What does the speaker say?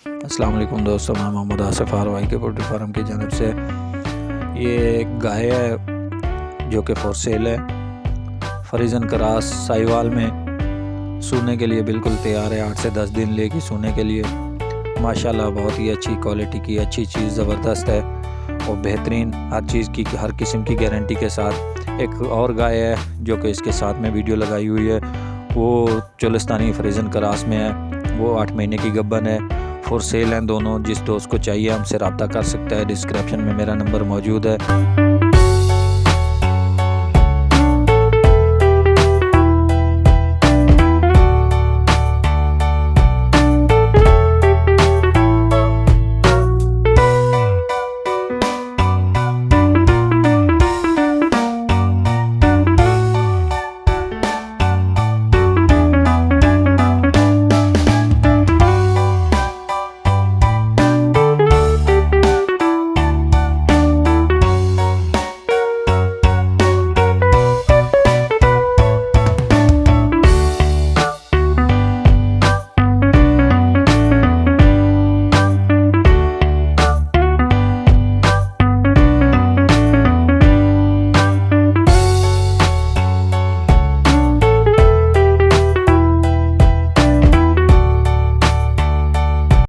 अस्सलाम वालेकुम दोस्तों, मैं मोहम्मद आसिफ आरवाई के पोल्ट्री फार्म की जानब से ये एक गाय है जो कि फॉर सेल है। फ्रीजन क्रास साहिवाल में सूने के लिए बिल्कुल तैयार है। 8 से 10 दिन लेगी सूने के लिए। माशाल्लाह बहुत ही अच्छी क्वालिटी की अच्छी चीज़, ज़बरदस्त है और बेहतरीन, हर चीज़ की हर किस्म की गारंटी के साथ। एक और गाय है जो कि इसके साथ में वीडियो लगाई हुई है, वो चोलिस्तानी फ्रीजन क्रास में है। वो 8 महीने की गब्बन है। फॉर सेल हैं दोनों। जिस दोस्त को चाहिए हमसे रब्ता कर सकता है। डिस्क्रिप्शन में मेरा नंबर मौजूद है।